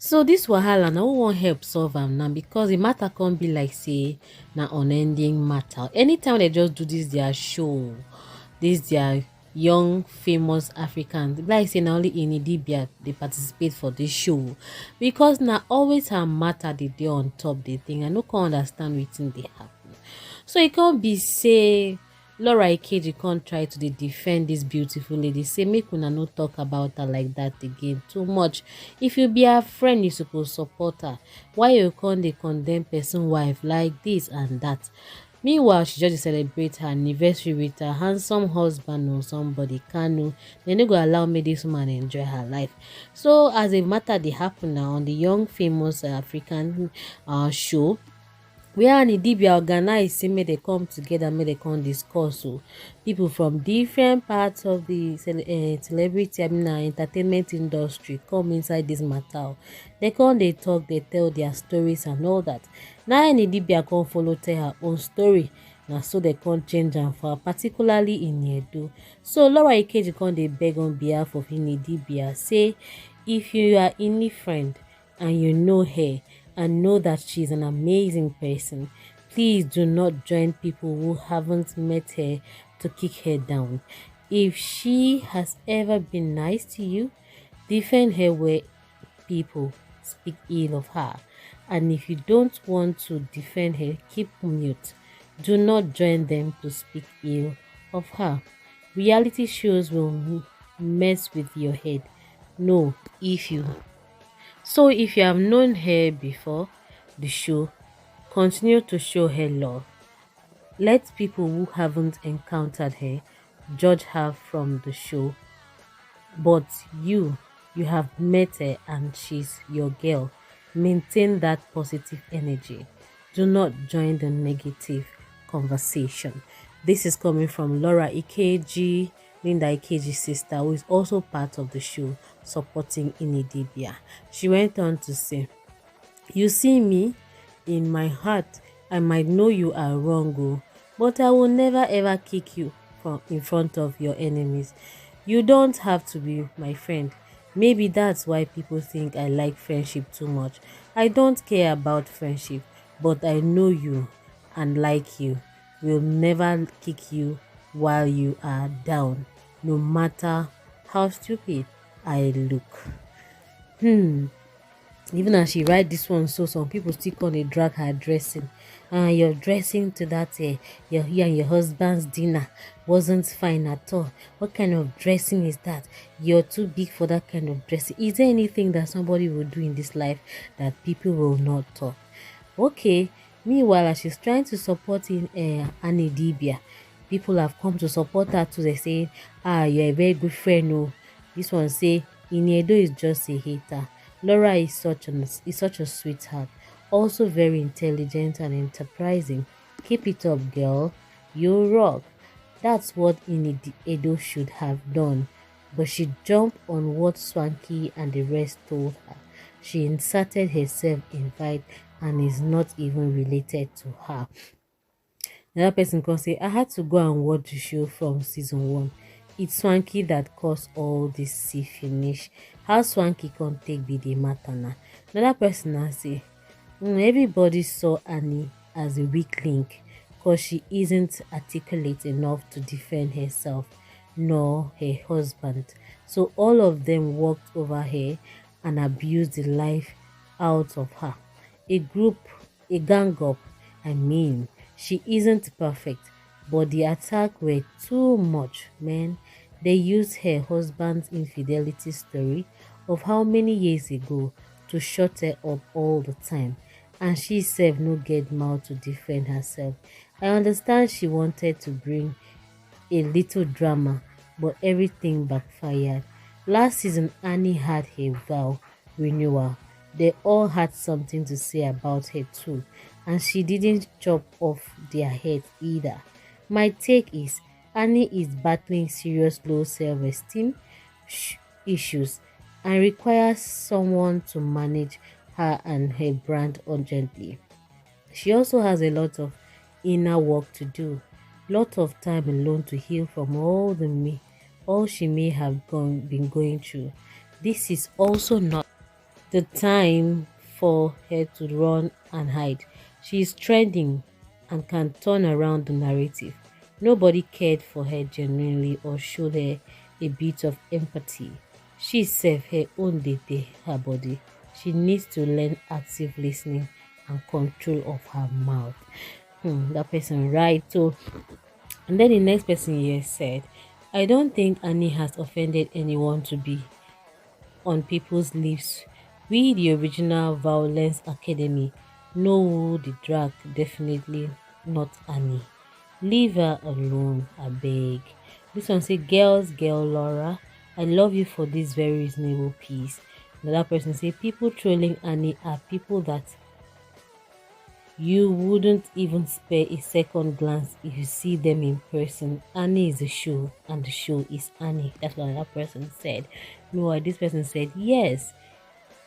So this wahala na who wan help solve am now, because the matter can't be like say na unending matter. Anytime they just do this their show, this their young famous Africans, like say na only Ini Idibia they participate for this show, because na always her matter dey on top the thing. I no can understand wetin dey happen. So e can't be say Laura Ikeji can't try to dey defend this beautiful lady, say make una no talk about her like that again too much. If you be her friend, you suppose support her. Why you can't dey condemn person wife like this and that? Meanwhile, she just dey celebrate her anniversary with her handsome husband or somebody, Kanu. They no go allow me this woman enjoy her life. So as a matter dey happen now on the young famous African show, where Annie Idibia organize say make dem come together, make dem come discuss. So people from different parts of the celebrity, I mean entertainment industry come inside this matter. They come dey talk, they tell their stories and all that. Now Annie Idibia come follow tell her own story. Na so they come change am for her, particularly Ini Edo. So Laura Ikeji come dey beg on behalf of Ini Idibia, say if you are Ini friend and you know her and know that she's an amazing person, please do not join people who haven't met her to kick her down. If she has ever been nice to you, defend her where people speak ill of her. And if you don't want to defend her, keep mute. Do not join them to speak ill of her. Reality shows will mess with your head. No, if you have known her before the show, continue to show her love. Let people who haven't encountered her judge her from the show. But you have met her and she's your girl. Maintain that positive energy. Do not join the negative conversation. This is coming from Laura Ikeji, Linda Ikeji's sister, who is also part of the show supporting Ini Idibia. She went on to say, "You see me, in my heart, I might know you are wrong, oh, but I will never ever kick you from in front of your enemies. You don't have to be my friend. Maybe that's why people think I like friendship too much. I don't care about friendship, but I know you and like you will never kick you while you are down, no matter how stupid I look." Even as she write this one, so some people still gonna drag her dressing. Your dressing to that you and your husband's dinner wasn't fine at all. What kind of dressing is that? You're too big for that kind of dressing. Is there anything that somebody will do in this life that people will not talk? Okay. Meanwhile, as she's trying to support in Annie Idibia, people have come to support her too. They say, you're a very good friend. No, this one say Ini Edo is just a hater. Laura is such a sweetheart, also very intelligent and enterprising. Keep it up, girl. You rock. That's what Ini Edo should have done. But she jumped on what Swanky and the rest told her. She inserted herself in fight and is not even related to her. Another person can say, I had to go and watch the show from season 1. It's Swanky that caused all this see finish. How Swanky can take be the matter now? Another person can say, everybody saw Annie as a weak link because she isn't articulate enough to defend herself nor her husband. So all of them walked over her and abused the life out of her. A gang up, I mean, she isn't perfect, but the attack were too much, man. They used her husband's infidelity story of how many years ago to shut her up all the time, and she self no get mouth to defend herself. I understand she wanted to bring a little drama, but everything backfired. Last season, Annie had her vow renewal. They all had something to say about her too, and she didn't chop off their heads either. My take is Annie is battling serious low self-esteem issues and requires someone to manage her and her brand urgently. She also has a lot of inner work to do, lot of time alone to heal from all she may have been going through. This is also not the time for her to run and hide. She is trending and can turn around the narrative. Nobody cared for her genuinely or showed her a bit of empathy. She self her own day her body. She needs to learn active listening and control of her mouth. That person right. So and then the next person here said, I don't think Annie has offended anyone to be on people's lips. We, the original Violence Academy, know who the drag, definitely not Annie. Leave her alone, I beg. This one say, girl Laura, I love you for this very reasonable piece. Another person say, people trolling Annie are people that you wouldn't even spare a second glance if you see them in person. Annie is a show, and the show is Annie. That's what another person said. Meanwhile, this person said, yes,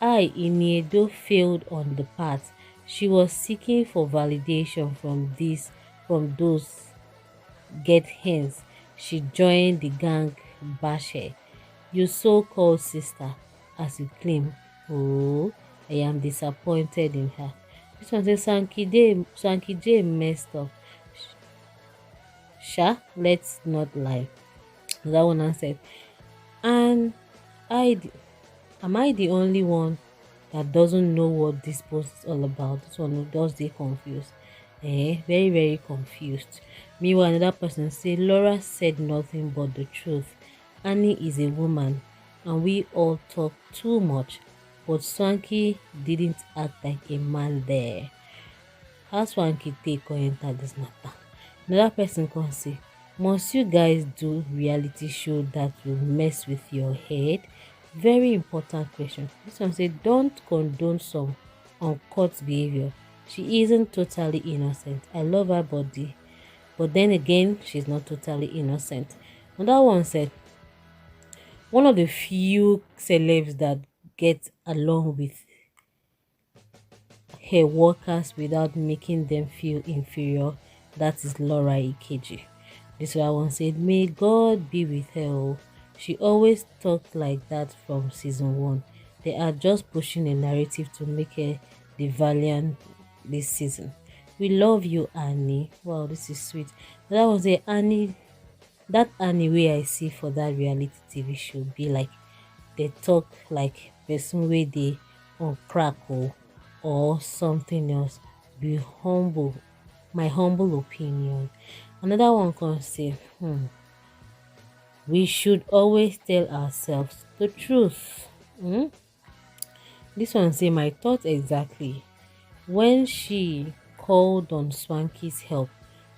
Ini Edo failed on the path. She was seeking for validation from those get hens. She joined the gang Bashe. Your so-called sister, as you claim. Oh, I am disappointed in her. This one says Sankey J messed up. Sha, let's not lie. That one answered. And I am I the only one that doesn't know what this post is all about? This one does they confused. Very, very confused. Meanwhile, another person say Laura said nothing but the truth. Annie is a woman and we all talk too much. But Swanky didn't act like a man there. How Swanky take or enter this matter? Another person can say, must you guys do reality show that will mess with your head? Very important question. This one say, don't condone some uncut behavior. She isn't totally innocent. I love her body. But then again, she's not totally innocent. Another one said, one of the few celebs that get along with her workers without making them feel inferior, that is Laura Ikeji. This one said, may God be with her. Oh. She always talked like that from season 1. They are just pushing a narrative to make her the valiant this season. We love you, Annie. Wow, this is sweet. That was a Annie. That Annie way I see for that reality TV show be like they talk like person way they on crack or something else. Be humble. My humble opinion. Another one can say, we should always tell ourselves the truth. This one say my thoughts exactly. When she called on Swanky's help,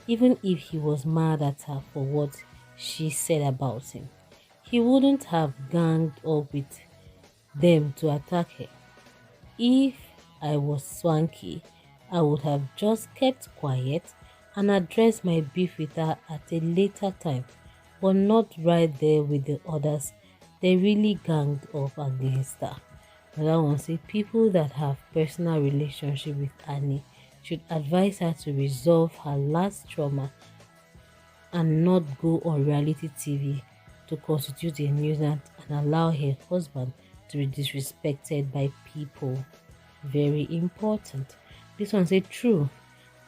even if he was mad at her for what she said about him, he wouldn't have ganged up with them to attack her. If I was Swanky, I would have just kept quiet and addressed my beef with her at a later time, but not right there with the others. They really ganged up against her. Another one say people that have personal relationship with Annie should advise her to resolve her last trauma and not go on reality TV to constitute a nuisance and allow her husband to be disrespected by people. Very important. This one said true.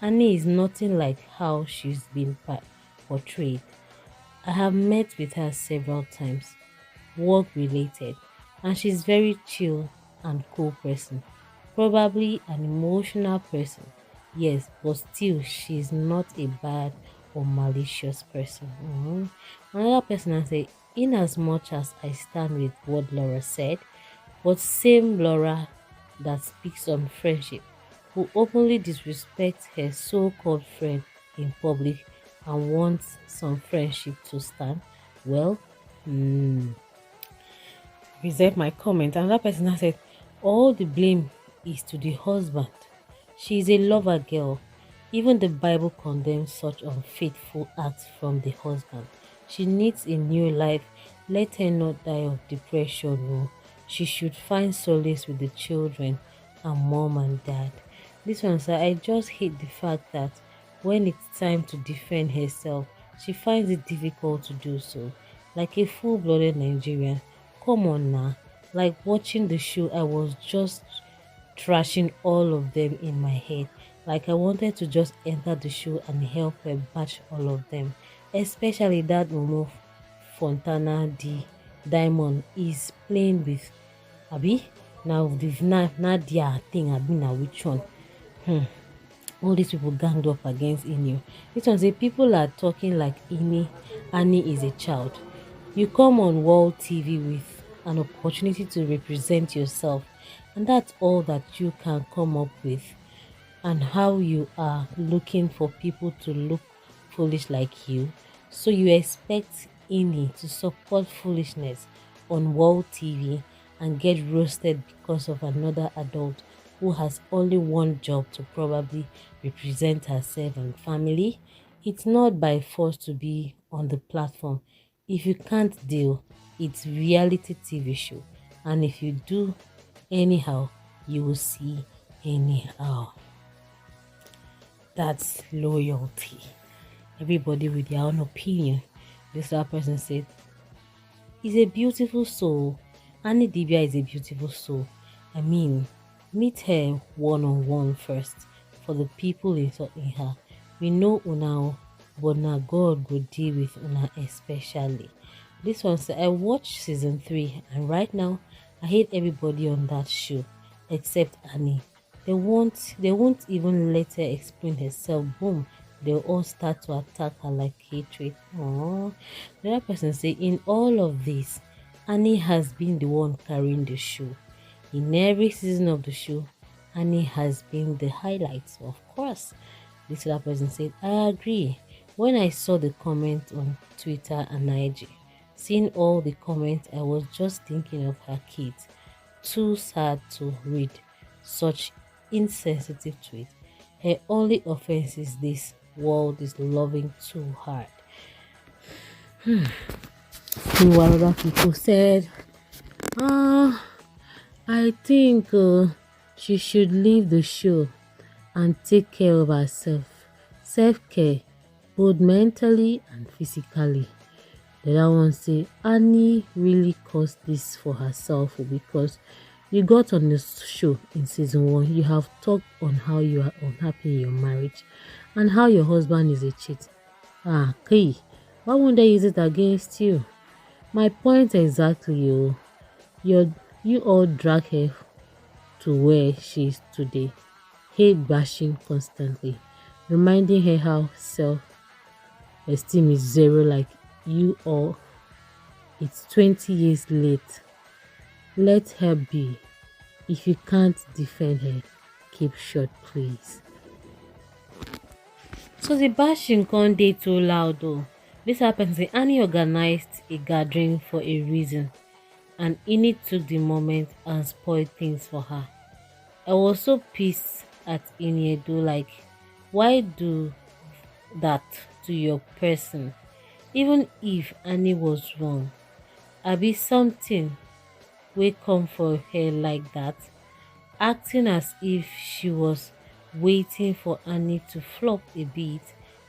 Annie is nothing like how she's been portrayed. I have met with her several times, work related, and she's very chill and cool person. Probably an emotional person, yes, but still she's not a bad or malicious person. Another person I say, in as much as I stand with what Laura said, but same Laura that speaks on friendship, who openly disrespects her so-called friend in public and wants some friendship to stand, well, reserve my comment. Another person has said, all the blame is to the husband. She is a lover girl. Even the Bible condemns such unfaithful acts from the husband. She needs a new life. Let her not die of depression. No. She should find solace with the children and mom and dad. This one, sir, I just hate the fact that when it's time to defend herself, she finds it difficult to do so. Like a full-blooded Nigerian. Come on now. Like watching the show, I was just trashing all of them in my head. Like I wanted to just enter the show and help her batch all of them. Especially that Momo Fontana the Diamond is playing with Abi. Now the Nadia thing Abi now which one? Hmm. All these people ganged up against Ini. This one say people are talking like Annie is a child. You come on world TV with an opportunity to represent yourself, and that's all that you can come up with. And how you are looking for people to look foolish like you. So you expect Ini to support foolishness on world TV and get roasted because of another adult who has only one job to probably represent herself and family. It's not by force to be on the platform. If you can't deal, it's reality TV show. And if you do anyhow, you will see anyhow. That's loyalty. Everybody with their own opinion. This other person said, "Is a beautiful soul. Annie Idibia is a beautiful soul. I mean, meet her one on one first for the people in her. We know Una, but now God will deal with Una especially." This one said, "I watched season 3 and right now I hate everybody on that show except Annie. They won't even let her explain herself. Boom, they'll all start to attack her like hatred." Aww. The other person say, "In all of this, Annie has been the one carrying the show. In every season of the show, Annie has been the highlights, of course." This other person said, "I agree. When I saw the comment on Twitter and IG, seeing all the comments, I was just thinking of her kids. Too sad to read such insensitive tweet. Her only offense is this world is loving too hard." Meanwhile, other people said, "Ah, I think she should leave the show and take care of herself. Self-care, both mentally and physically." The other one say, "Annie really caused this for herself because you got on the show in season 1. You have talked on how you are unhappy in your marriage and how your husband is a cheat. Ah, Kay, why won't they use it against you? My point exactly, you all drag her to where she is today, hate bashing constantly, reminding her how self-esteem is zero like you all. It's 20 years late. Let her be. If you can't defend her, keep short, please." So the bashing can't dey too loud though. This happens say Annie organized a gathering for a reason and Ini took the moment and spoiled things for her. I was so pissed at Ini Edo, like, why do that to your person? Even if Annie was wrong, be something wey come for her like that, acting as if she was waiting for Annie to flop a bit.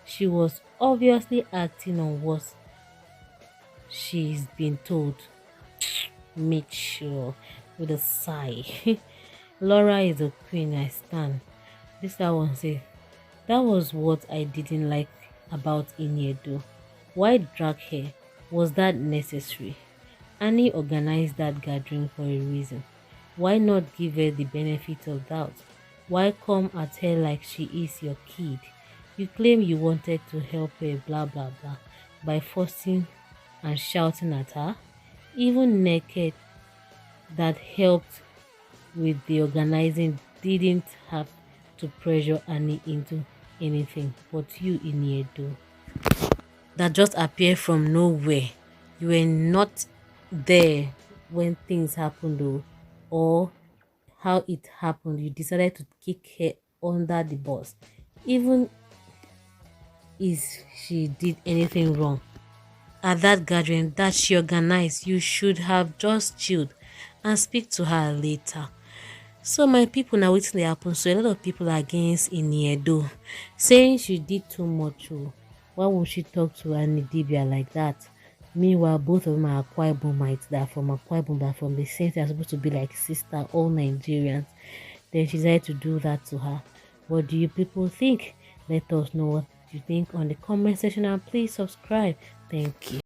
She was obviously acting on what she's been told. Make sure with a sigh. Laura is a queen, I stand. This that one say, "That was what I didn't like about Ini Edo. Why drag her? Was that necessary? Annie organized that gathering for a reason. Why not give her the benefit of doubt? Why come at her like she is your kid? You claim you wanted to help her, blah blah blah, by forcing and shouting at her. Even naked that helped with the organizing didn't have to pressure Annie into anything, but you in Edo that just appear from nowhere. You were not there when things happened though, or how it happened. You decided to kick her under the bus, even if she did anything wrong at that gathering that she organized. You should have just chilled and speak to her later." So my people, now wetin dey happen, so a lot of people are against Ini Edo, saying she did too much. Oh, why won't she talk to Annie Idibia like that? Meanwhile, both of them are Akwa Ibomites that are from Akwa Ibom, that are from the same. They're supposed to be like sister, all Nigerians. Then she decided to do that to her. What do you people think? Let us know what you think on the comment section and please subscribe. Thank you.